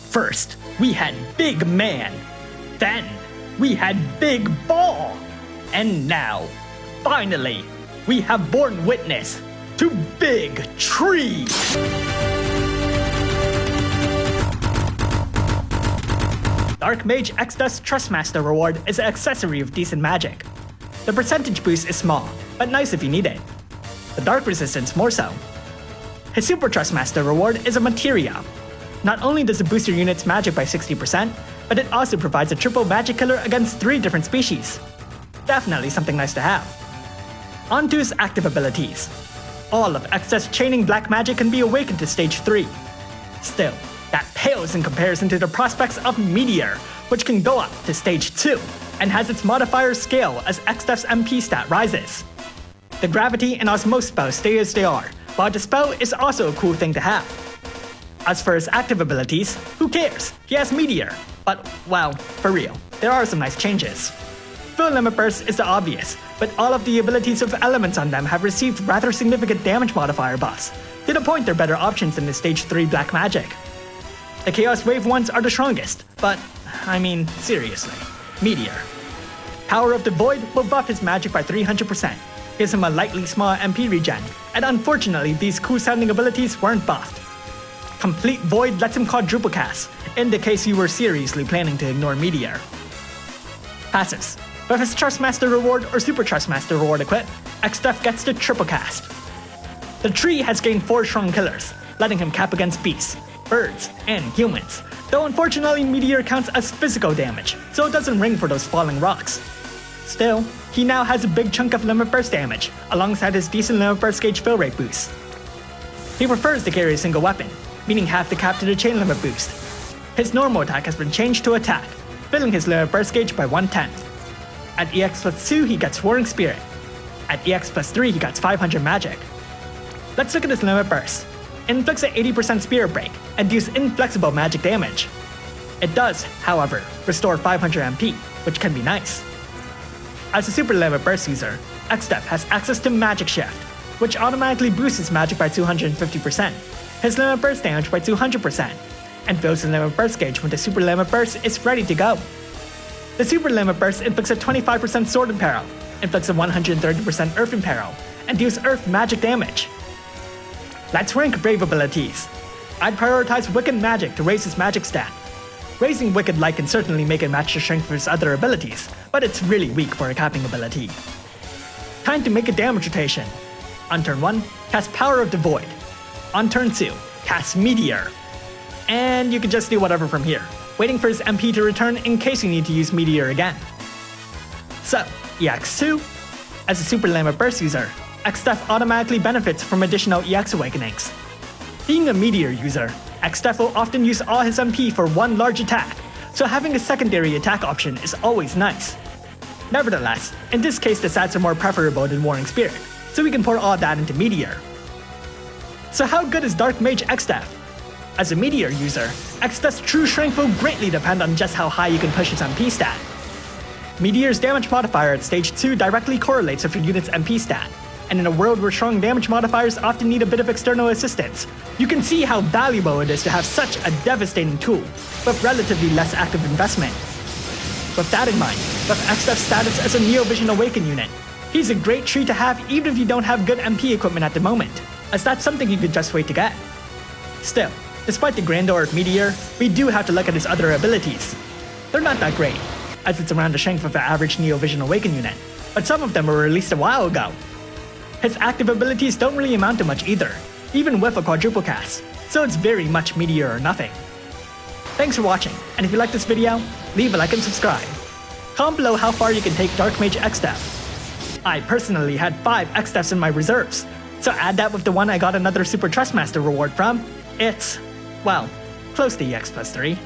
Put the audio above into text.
First, we had Big Man. Then, we had Big Ball. And now, finally, we have borne witness to Big Tree. Dark Mage Exdeath's Trustmaster reward is an accessory of decent magic. The percentage boost is small, but nice if you need it. The dark resistance more so. His Super Trustmaster reward is a Meteor. Not only does it boost your unit's magic by 60%, but it also provides a triple magic killer against 3 different species. Definitely something nice to have. On to his active abilities. All of Exdeath's chaining black magic can be awakened to stage 3. Still, that pales in comparison to the prospects of Meteor, which can go up to stage 2, and has its modifiers scale as Exdeath's MP stat rises. The gravity and osmosis spells stay as they are, while Dispel is also a cool thing to have. As for his active abilities, who cares? He has Meteor. But, well, for real, there are some nice changes. Full Limit Burst is the obvious, but all of the abilities with elements on them have received rather significant damage modifier buffs, to the point they're better options than the stage 3 black magic. The Chaos Wave ones are the strongest, but, I mean, seriously, Meteor. Power of the Void will buff his magic by 300%, gives him a lightly small MP regen, and unfortunately these cool sounding abilities weren't buffed. Complete Void lets him quadruple cast, in the case you were seriously planning to ignore Meteor. Passives. With his Trustmaster reward or Super Trustmaster reward equipped, Exdeath gets the triple cast. The tree has gained 4 strong killers, letting him cap against beasts, birds, and humans, though unfortunately Meteor counts as physical damage, so it doesn't ring for those falling rocks. Still, he now has a big chunk of limit burst damage, alongside his decent limit burst gauge fill rate boost. He prefers to carry a single weapon, meaning half the cap to the chain limit boost. His normal attack has been changed to attack, filling his limit burst gauge by 1/10. At EX plus 2 he gets Warring Spirit. At EX plus 3 he gets 500 magic. Let's look at his limit burst. Inflicts an 80% Spirit Break, and deals inflexible magic damage. It does, however, restore 500 MP, which can be nice. As a Super Limit Burst user, Exdeath has access to Magic Shift, which automatically boosts his magic by 250%, his Limit Burst damage by 200%, and fills his Limit Burst gauge when the Super Limit Burst is ready to go. The Super Limit Burst inflicts a 25% Sword Imperil, inflicts a 130% Earth Imperil, and deals Earth magic damage. Let's rank Brave abilities. I'd prioritize Wicked Magic to raise his magic stat. Raising Wicked Light can certainly make it match the strength for his other abilities, but it's really weak for a capping ability. Time to make a damage rotation. On turn 1, cast Power of the Void. On turn 2, cast Meteor. And you can just do whatever from here, waiting for his MP to return in case you need to use Meteor again. So, EX2. As a Super Limit Burst user, Exdeath automatically benefits from additional EX Awakenings. Being a Meteor user, Exdeath will often use all his MP for one large attack, so having a secondary attack option is always nice. Nevertheless, in this case the stats are more preferable than Warring Spirit, so we can pour all that into Meteor. So how good is Dark Mage Exdeath? As a Meteor user, Exdeath's true strength will greatly depend on just how high you can push his MP stat. Meteor's damage modifier at stage 2 directly correlates with your unit's MP stat, and in a world where strong damage modifiers often need a bit of external assistance, you can see how valuable it is to have such a devastating tool, with relatively less active investment. With that in mind, with Exdeath's status as a Neo-Vision Awakened unit, he's a great tree to have even if you don't have good MP equipment at the moment, as that's something you could just wait to get. Still, despite the grandeur of Meteor, we do have to look at his other abilities. They're not that great, as it's around the strength of the average Neo-Vision Awakened unit, but some of them were released a while ago. His active abilities don't really amount to much either, even with a quadruple cast, so it's very much Meteor or nothing. Thanks for watching, and if you like this video, leave a like and subscribe. Comment below how far you can take Dark Mage Exdeath. I personally had 5 Exdeaths in my reserves, so add that with the one I got another Super Trustmaster reward from, it's, well, close to EX plus 3.